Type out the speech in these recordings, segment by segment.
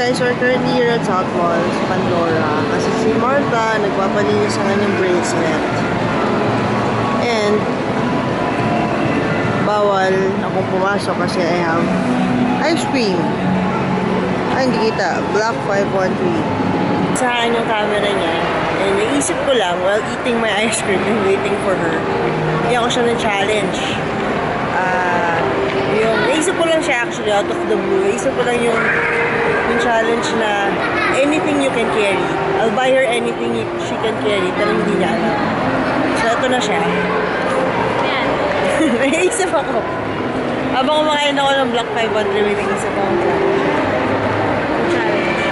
guys, we're currently here at South Mall, Pandora. Kasi si Martha, nagpapalinis sa kanyang bracelet. And, bawal akong pumasok kasi I have ice cream. Ay, hindi kita. Black 513. Sa akin yung camera niya. And naisip ko lang, while eating my ice cream and waiting for her, hindi ako siya na-challenge. Naisip ko lang siya actually out of the blue. Naisip ko lang yung challenge na anything you can carry. I'll buy her anything she can carry, pero hindi niya alam. So, ito na siya. Yan. Naisip ako. Habang kumakain ako ng Black 513, may naisip ako ng challenge.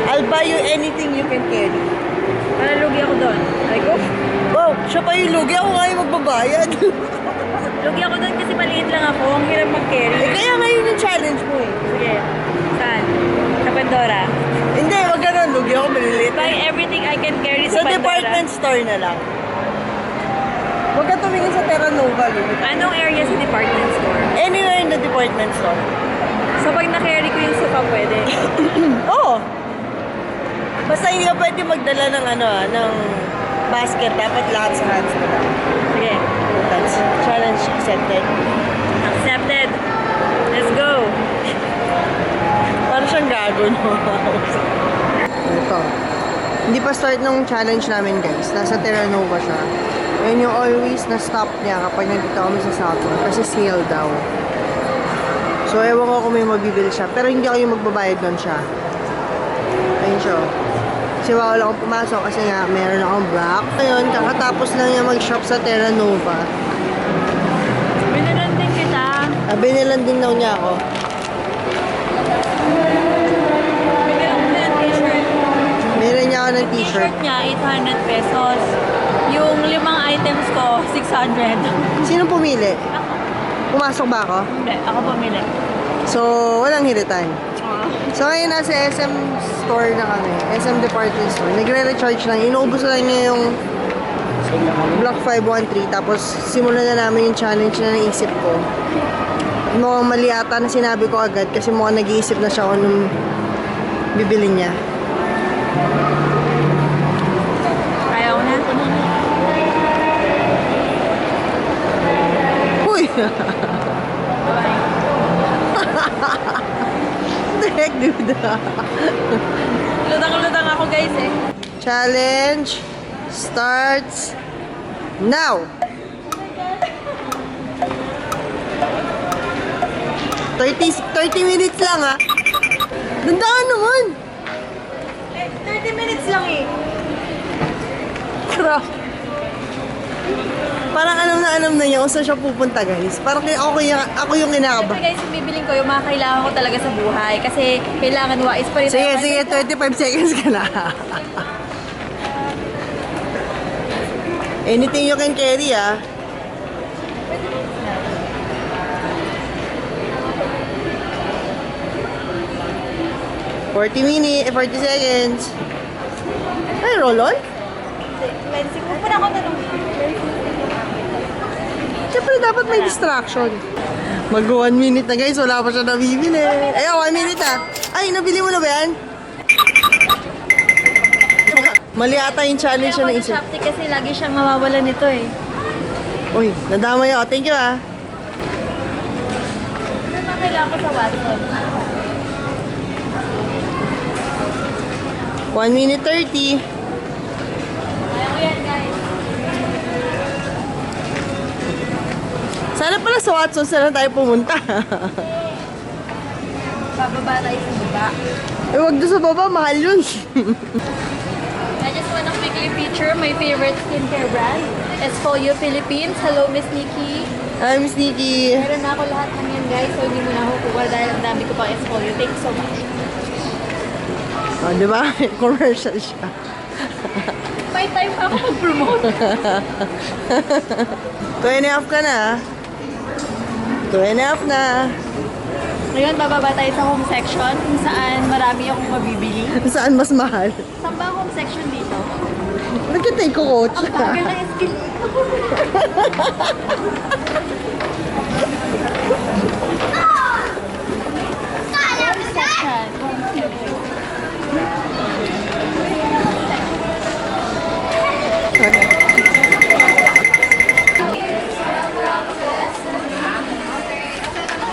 I'll buy you anything you can carry. Para lugi ako doon. Ay ko? Wow, siya pa yung lugi. Ako nga yung magbabayad. Lugi ako doon kasi maliit lang ako. Ang hirap mag-carry. Kaya ngayon yung challenge mo eh. Sige. Saan? Sa Pandora. Hindi, wag ganun. Lugi ako maliliit. Buy everything I can carry Sa sa Pandora. department store na lang. Huwag ka tumingin sa Terra Nova. Anong area sa department store? Anywhere in the department store. So pag na-carry ko yung suka, pwede? Oo. Basta hindi ka pwede magdala ng ng basket. Dapat lahat sa hands mo lang. Sige. That's challenge accepted. Accepted. Let's go. Parang siyang gago, no? Ito. Hindi pa start nung challenge namin, guys. Nasa Terra Nova siya. Ayun yung always na stop niya kapag nandito kami sa South Mall. Kasi sale daw. So, ewan ko kung may mabibili siya. Pero hindi ako yung magbabayad doon siya. Ayun siya. Kasi bawal akong pumasok kasi nga meron akong black. Ngayon, kakatapos lang niya mag-shop sa Terra Nova. Binilan din kita. Binilan din daw niya ako. Binilan ko yung t-shirt. Meron niya ako ng t-shirt. T-shirt niya, 800 pesos. Yung 5 items ko, 600. Sino pumili? Ako. Pumasok ba ako? Hindi, ako pumili. So, walang hiritan. So, ngayon nasa SM store na kami. SM department store. Nagre-recharge lang. Inuubos lang niya yung Block 513. Tapos, simulan na namin yung challenge na naisip ko. Mukhang mali ata na sinabi ko agad kasi mukhang nag-iisip na siya kung anong bibili niya. Kaya ko na. Uy! Bye-bye. What the heck, dude? Lutang-lutang ako guys eh. Challenge starts now! 30 minutes lang, ha? Dandaan naman! 30 minutes lang eh. Crap. Parang alam na niya kung saan siya pupunta, guys. Parang ako yung kinakabahan. Siyempre guys, yung bibiling ko yung mga kailangan ko talaga sa buhay. Kasi kailangan wais pa rin. Sige, 25 seconds ka na. Anything you can carry, ah. $40 seconds. Ay, roll on? Huwag po na ako tanong. Siyempre, dapat may distraction. Mag 1 minute na, guys. Wala pa siya nabibili. Ayun, 1 minute, ah. Ay, nabili mo na ba yan? Mali ata yung challenge na naisip. Shopee kasi lagi siyang mawawala nito eh. Uy, nadamay ako. Thank you, ah. Ano ba kailangan ko sa Watson? 1 minute 30. Kaya ko yan guys. Sana pala sa Watson sana tayo pumunta. Bababa tayo sa baba. Eh, wag doon sa baba. Mahal yun. I just wanna quickly feature my favorite skincare brand. Esfolio Philippines. Hello, Miss Nikki. Hi, Miss Nikki. Meron na ako lahat ng yan guys. So hindi mo na ako kukuha dahil ang dami ko pang Esfolio. Thank you so much. Oh, di ba? Commercial siya. May time pa ako mag-promote. 2.5 ka na. 2.5 na. Ngayon, bababa tayo sa home section kung saan marami akong mabibili. Saan mas mahal? Saan ba ang home section dito? Nagkatay ko coach. Ang bagal ng skill. Home section.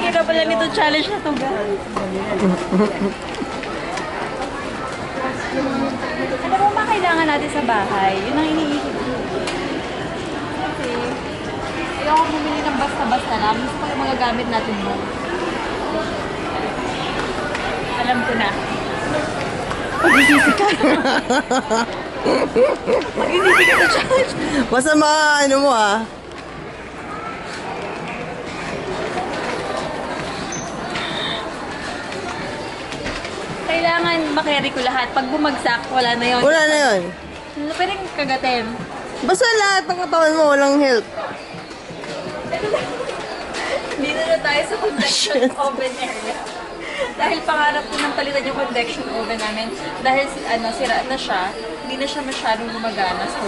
Hirap pala nito challenge na to, guys. Ano ba mga kailangan natin sa bahay? Yun ang iniisip ko. Kasi, ayoko bumili ng basta-basta lang. Gusto ko yung mga gamit natin mo. Alam ko na. Pag-isisi ka. Pag-isisi ka sa challenge. Basta ano mo ah. Kailangan makarry ko lahat. Pag bumagsak, wala na yun. Wala na yun. Pwedeng kagatin. Basta lahat ng katawan mo walang help. Dito na tayo sa convection oven area. Dahil pangarap ko nang palitan yung convection oven namin. Dahil sira na siya, hindi na siya masyadong gumagana. So,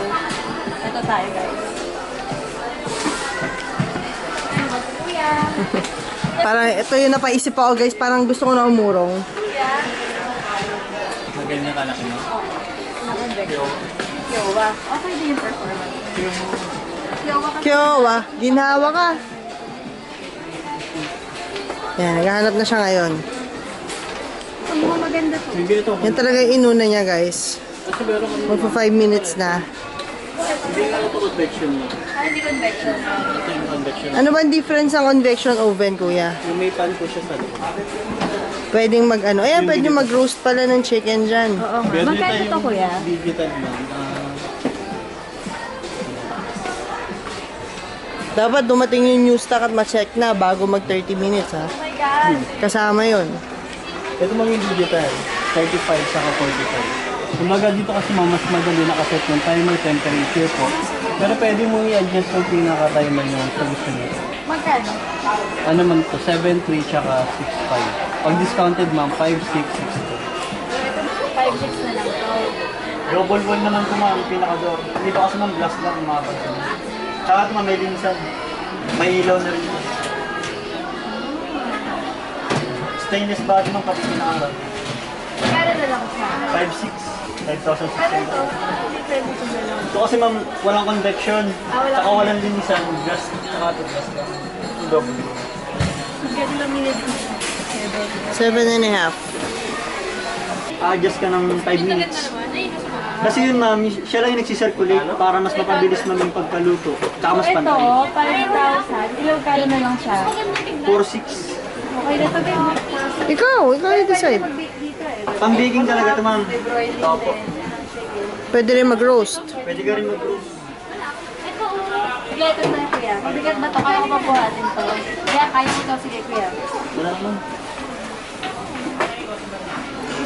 ito tayo guys. Kuya! Parang ito yung napaisip ako guys, parang gusto ko na umurong. Kuya! Ganyan ka laki, no? Na-convection. Kyowa. Okay din yung performance. Kyowa kasi. Kyowa, ginhawa ka. Yan, naghahanap na siya ngayon. Ang mga maganda to. Hindi ito. Yan talaga yung inuna niya guys. Kasi meron kami. Magpa 5 minutes na. Hindi nga ito convection mo. Hindi convection. Ito yung convection. Ano ba ang difference ng convection oven kuya? Yung may pan po siya sa loob. Pwedeng ayan, pwedeng mag-roast pala ng chicken dyan. Oo nga. Pwede Magkano to kuya? digital man. Dapat dumating yung new stock at ma-check na bago mag 30 minutes ha. Oh my God! Kasama yon. Ito mga yung digital. 35 saka 45. Kumbaga dito kasi mas madali nakaset yung timer, temperature po. Pero pwede mo i-adjust yung pinaka-timer nyo sa gusto nyo. Magkano? Ano man to? 7.3 tsaka 6.5. Pag discounted ma'am, 5.6, 6.2. 5-6 na lang to. Double wall naman ito ma'am, pinaka-door. Dito kasi ma'am, glass lang yung mga pansin. Tsaka ito ma'am, may linisan. May ilaw na rin. Stainless body ma'am, pati pinaka-door. Magkano na lang siya? 5.6. 5,600. Ano to? Hindi pwede ito na lang. Ito kasi ma'am, walang convection. Wala Tsaka walang linisan. Glass, tsaka ito glass lang. Ito double. Magkano lang minutes na siya? 7.5. Adjust ka ng 5 minutes. Kasi yun ma'am, siya lang yung nagsisirculate para mas mapabilis ma'am yung pagkaluto. Tsaka mas Ito, pantay. 5,000. Ilang kalo na lang siya? 4.6. Okay na to din. Ikaw yung decide. Mag-bake dito eh. Pang-baking talaga ito ma'am. Broiling Opo. din. Sige. Pwede rin mag-roast. Pwede ka rin mag-roast. Sige, ito na kuya. Mabigat ba ito? Kaya ko mabuhatin to. Kaya kaya ko ito. Sige kuya. Wala naman.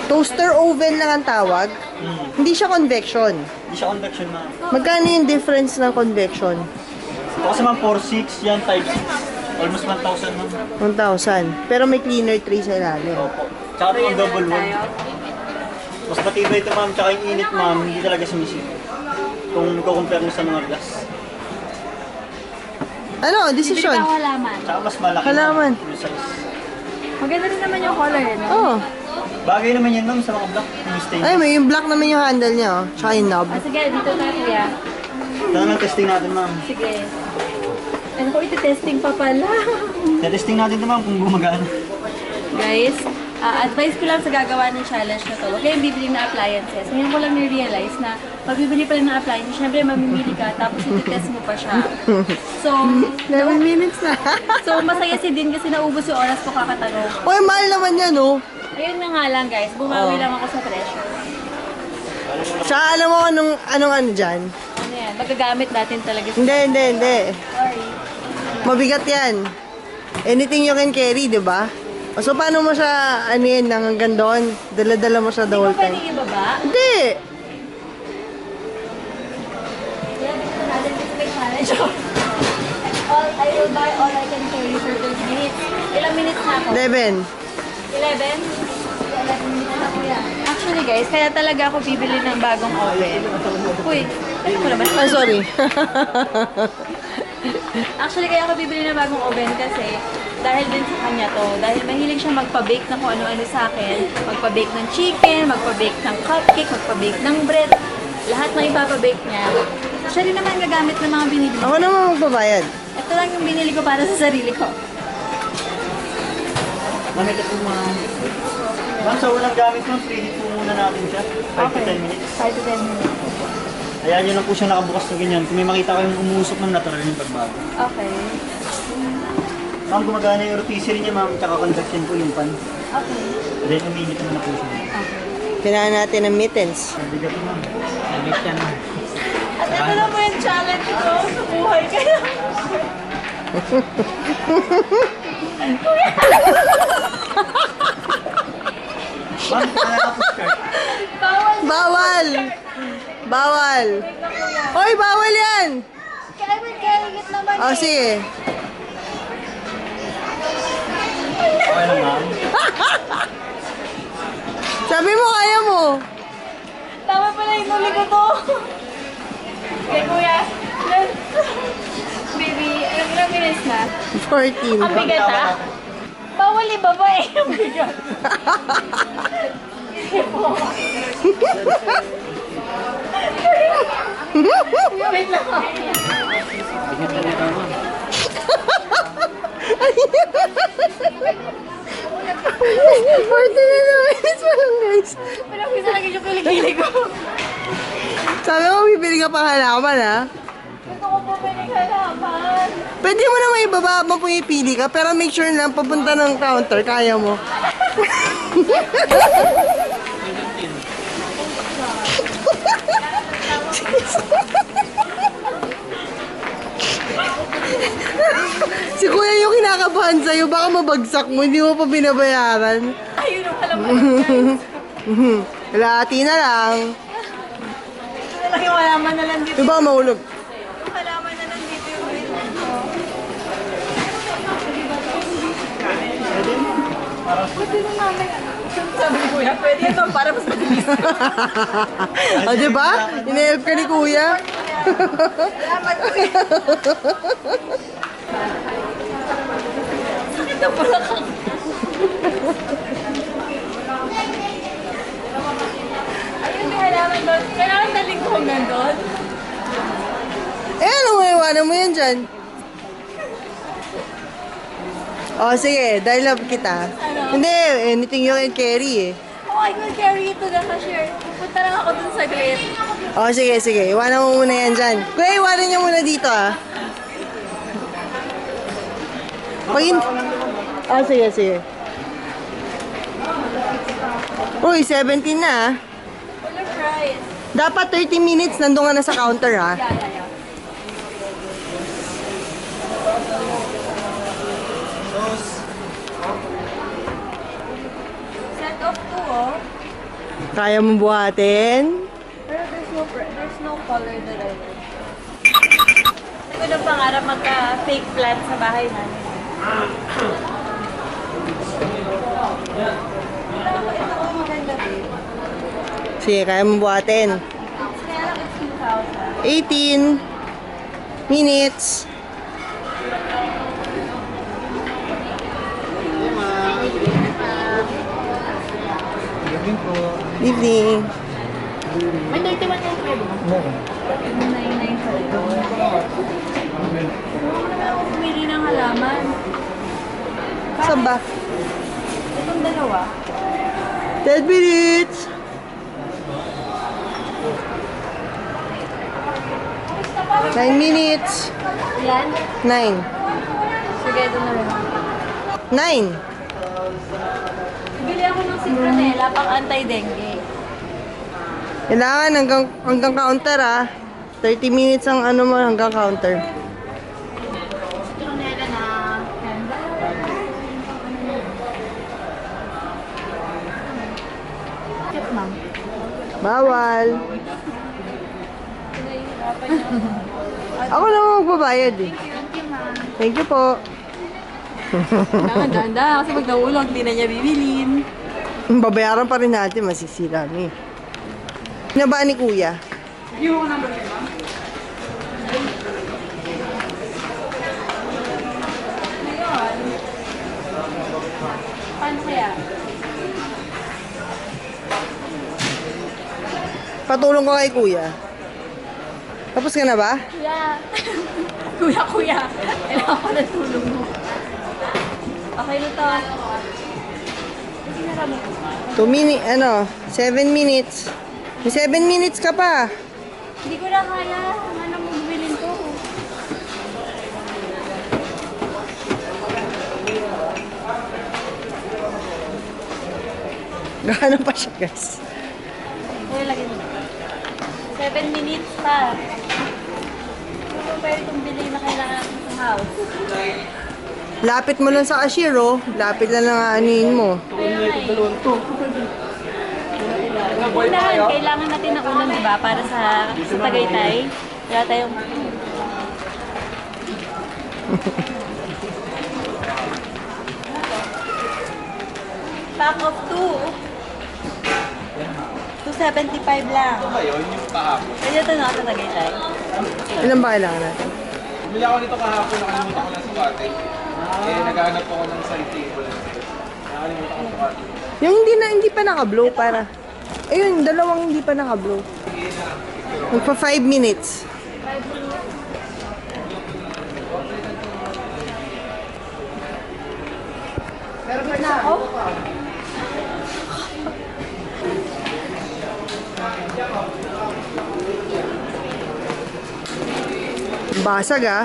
Toaster oven lang ang tawag. Hindi siya convection. Hindi siya convection ma'am. Magkano yung difference ng convection? Ito kasi ma'am 4.6, yan 5.6. Almost 1,000 ma'am. 1,000. Pero may cleaner tray sa ilalim. Opo. Tsaka ito ang double wall. Mas matibay ito ma'am, tsaka yung init ma'am, hindi talaga sumisip. Kung i-compare mo sa mga glass. Ano? Bibili Decision? ka halaman. Tsaka mas malaki Halaman. ma'am, yung size. Maganda rin naman yung color, no? Oh. Bagay naman yan ma'am sa mga black, yung stainless. Ay, may yung black naman yung handle niya, oh. Tsaka yung knob. Ah, sige, dito na kuya. Ito na lang testing natin ma'am. Sige. Ano ko, iti-testing pa pala. Testing natin ito ma'am kung gumagana. Guys, advice ko lang sa gagawa ng challenge na to, huwag kayong bibili na appliances. Ngayon ko lang na-realize na pag bibili pa rin ng appliances, syempre mamimili ka, tapos iti-test mo pa siya. So, 11 minutes na. so masaya si Din kasi naubos yung oras ko kakatanong. Uy, mahal naman yan, oh. Ayun na nga lang guys, bumawi lang ako sa pressure. Tsaka alam mo anong ano dyan? Ano yan, magagamit natin talaga. Hindi. Sorry. Mabigat yan. Anything you can carry, di ba? So, paano mo siya, ano yan, hanggang doon? Dala-dala mo siya the Hindi whole ko pwedeng time. ibaba. Hindi! Kaya dito natin dito may challenge. I will buy all I can carry for 30 minutes. Ilang minutes na ako? 11. 11? 11 minutes na kuya. Actually guys, kaya talaga ako bibili ng bagong oven. Uy, ano mo naman? Ay, sorry. Actually, kaya ako bibili ng bagong oven kasi dahil din sa kanya to. Dahil mahilig siya magpa-bake ng kung ano-ano sa akin. Magpa-bake ng chicken, magpa-bake ng cupcake, magpa-bake ng bread. Lahat ng ipapabake niya. Siya rin naman gagamit ng mga binili. Ako naman magbabayad. Ito lang yung binili ko para sa sarili ko. Gamit ito ma'am. Ma'am, sa unang gamit mo, preheat po muna natin siya. 5 to 10 minutes. 5 to 10 minutes. Ayan, yun lang po siya nakabukas na ganyan. Kung may makita kayong umuusok ng natural yung pagbago. Okay. Ma'am, gumagana yung rotisserie niya ma'am, tsaka convection po yung pan. Okay. Then, uminit naman na po siya. Okay. Kailangan natin ng mittens. Nabigat po ma'am. Nabigat yan ma'am. At ito na po yung challenge ko sa buhay kaya. Ma'am, kaya po skirt. Bawal! Bawal! Hoy, bawal yan! Kaya may karigit naman Oh, sige. Okay lang ma'am. Sabi mo, kaya mo. Tama pala yung nuli ko to. Okay, kuya. Baby, ilang minutes na? 14. Ang bigat ha? Bawal ibaba eh. Ang bigat. Wait lang. Bigat na nito ma'am. 14 na minutes pa lang, guys. Pero pisa lagi yung kilikili ko. Sabi mo, bibili ka pang halaman, ha? Gusto ko po halaman. Pwede mo naman ibaba mo pumipili ka, pero make sure na papunta ng counter, kaya mo. Si kuya yung kinakabahan sa'yo, baka mabagsak mo, hindi mo pa binabayaran. Ayun ang halaman guys. Kalahati na lang. Ito na lang yung halaman na lang dito. Di ba mahulog? Yung halaman na lang dito yung rate ko. Pwede na namin. Sabi ni kuya, pwede ito para mas mabilis. O, di ba? Ina-help ka ni kuya. Salamat kuya. Sakit na pala kang. Ayun, may halaman doon. Kailangan daling ko hanggang doon. Ano mo, iwanan mo yan dyan. O, sige, dahil love kita. Ano? Hindi, anything you can carry eh. Oh, I will carry it to the cashier. Pupunta lang ako dun sa gate. O, sige, sige. Iwanan mo muna yan dyan. Kuya, iwanan niyo muna dito ah. Pag hindi... Ah, sige, sige. Uy, 17 na ah. Full of rice. Dapat 30 minutes nandun ka na sa counter ah. Yeah. Set of 2, oh. Kaya mo buhatin? Pero there's no color that I like. Hindi ko na pangarap magka-fake plant sa bahay namin. Ito ko maganda babe. Sige, kaya mo buhatin. Kaya lang it's 2,000. 18 minutes. Gabing po. Evening. May 31 yung web mo. Meron. 99 pala yun. Huwag naman ako pumili ng halaman. Saan ba? Itong dalawa. 10 minutes. Nine minutes. Yan. 9. Sige, ito na rin. 9. Bili ako ng citronella pang anti-dengue. Kailangan hanggang counter ah. 30 minutes ang ano mo hanggang counter. Citronella na. Yan. Cute, ma'am. Bawal. Nahihirapan niya. Ako naman magbabayad eh. Thank you, ma'am. Thank you po. Kailangan ganda kasi pag nahulog, hindi na niya bibilin. Babayaran pa rin natin, masisira ni. Naba ni kuya? Ngayon, Paano kaya? Patulong ko kay kuya. Tapos ka na ba? Kuya! Kuya! Kailangan ko ng tulong mo. Okay na to. Sinara mo. 7 minutes. May 7 minutes ka pa. Hindi ko na kaya. Ano mo bibilin ko? Gaano pa siya, guys? Kuya, lagyan mo. 7 minutes pa. Hindi ko pwede itong bilhin na kailangan sa house. Lapit mo lang sa cashier, oh. Lapit lang ang anuin mo. Kaya nga eh. Unahan, kailangan natin ng unang, diba? Para sa Tagaytay. Wala tayong... Pack of 275 lang. Ngayon, yung kahapon. Pwede ito na sa Tagaytay. Ilan ba kailangan natin? Bumili ako nito kahapon, nakalimutan ko na sa bate. Eh, naghahanap ako ng side table. Nakalimutan ko sa bate. Yung hindi pa naka-blow para. Ayun, dalawang hindi pa naka-blow. Magpa 5 minutes. Meron na ako? Basag, ah.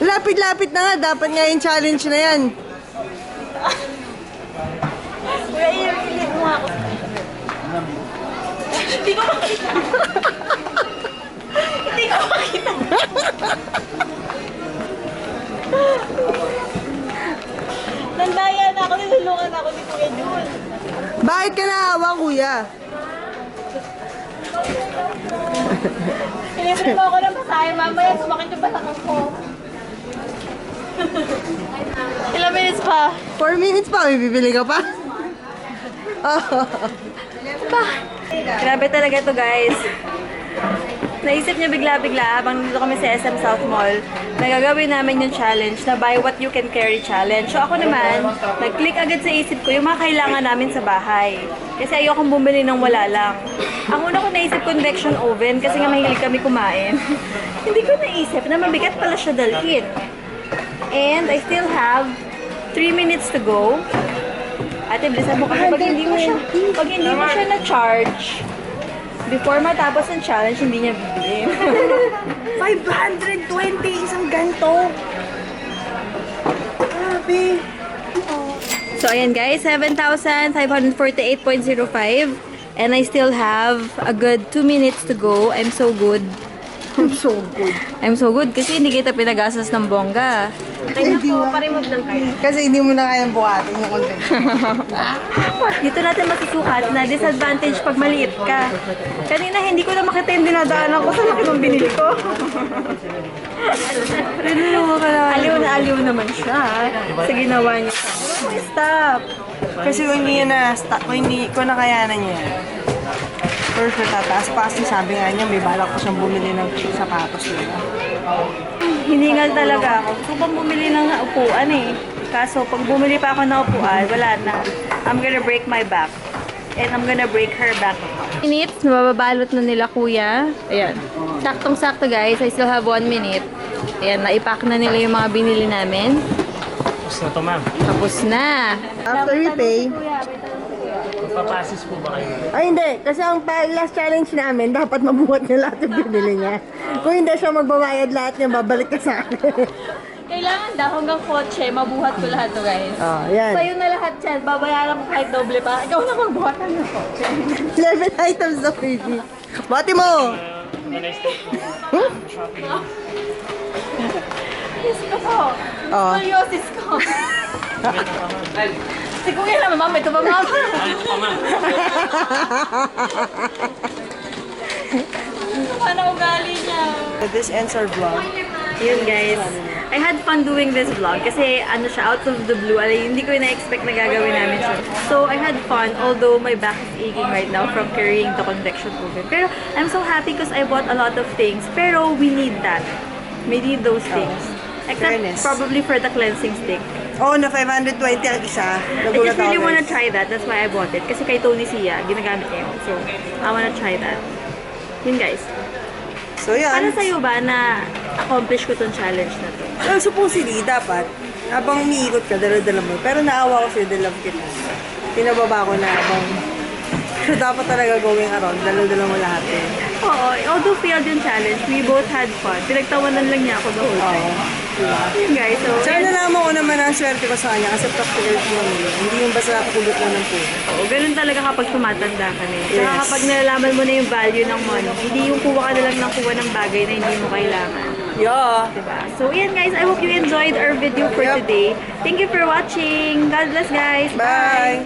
Lapit-lapit na nga. Dapat nga yung challenge na yan. Kuya, i-relate mo ako. Hindi ko makita. Hindi ko makita. Nandaya na ako, nilulungan ako ni Kuya Jun. Bakit ka nahawa, kuya? Ilibre mo ako ng masahe, mamaya sumakit yung balakang ko. Ilang minutes pa? 4 minutes pa. May bibili ka pa? Grabe talaga to, guys. Naisip niya bigla-bigla habang dito kami sa SM South Mall, na gagawin namin yung challenge na buy what you can carry challenge. So ako naman, nag-click agad sa isip ko yung mga kailangan namin sa bahay. Kasi ayokong bumili ng wala lang. Ang una ko naisip, convection oven, kasi nga mahilig kami kumain. Hindi ko naisip na mabigat pala siya dalhin. And I still have 3 minutes to go. Ate, bilisan mo kasi pag hindi mo siya na-charge, before matapos ang challenge, hindi niya bibilin. 520 isang ganto. Grabe. So, ayan guys, 7,548.05. And I still have a good 2 minutes to go. I'm so good. I'm so good. I'm so good kasi hindi kita pinagasas ng bongga. Hindi mo. Kasi hindi mo na kayang buhatin yung content. Dito natin masusukat na disadvantage pag maliit ka. Kanina hindi ko na makita yung dinadaanan ko sa laki ng binili ko. Aliw na aliw naman siya sa ginawa niya. Stop! Kasi kung hindi ko nakayanan niya, for sure tataas pa kasi sabi nga niya may balak ko siyang bumili ng sapatos nila. Hiningal talaga ako. Gusto pang bumili ng upuan eh. Kaso pag bumili pa ako ng upuan, wala na. I'm gonna break my back. And I'm gonna break her back. Minutes, nababalot na nila kuya. Ayan. Saktong-sakto guys. I still have 1 minute. Ayan, naipack na nila yung mga binili namin. Tapos na to, ma'am. Tapos na. After we pay, Magpapasis po ba kayo? ay hindi, kasi ang last challenge namin, dapat mabuhat niya lahat yung binili niya. Kung hindi siya magbabayad lahat niya, babalik ka sa akin. Kailangan daw hanggang kotse, mabuhat ko lahat to guys. Oh, yan. Sa'yo na lahat yan. Babayaran ko kahit doble pa. Ikaw na magbuhatan ng kotse. 11 items na pwede. Bati mo! Yes ko to. Oh. Scoliosis ko. Si Kuya naman, ma'am. Ito ba, ma'am? Ano ugali niya? This ends our vlog. Yun guys. I had fun doing this vlog kasi ano siya, out of the blue. Hindi ko na-expect na gagawin namin siya. So, I had fun, although my back is aching right now from carrying the convection oven. Pero, I'm so happy because I bought a lot of things. Pero, we need that. We need those things. Except Fairness. probably for the cleansing stick. Oo, na 520 ang isa. I Nagulat just really ako, wanna guys. try that. That's why I bought it. Kasi kay Tony Sia, ginagamit niya yun. So, I wanna try that. Yun guys. So, yan. Para sa'yo ba na accomplish ko tong challenge na to? Well, supposedly, dapat, habang umiikot ka, dala-dala mo. Pero naawa ko sa'yo, dala kita. Pinababa ko na habang, so dapat talaga going around, dala-dala mo lahat eh. Oo, although failed yung challenge, we both had fun. Pinagtawanan lang niya ako the whole time. Oo. Diba? Yun guys, so... Tsaka nalaman ko naman ang swerte ko sa kanya kasi practical ko naman yun. Hindi yung basta kulot lang ng puso. Oo, ganun talaga kapag tumatanda ka na eh. Tsaka Yes. kapag nalalaman mo na yung value ng money, hindi yung kuha ka na lang ng kuha ng bagay na hindi mo kailangan. Yeah. Diba? So, yan guys. I hope you enjoyed our video for Yep. today. Thank you for watching. God bless guys. Bye.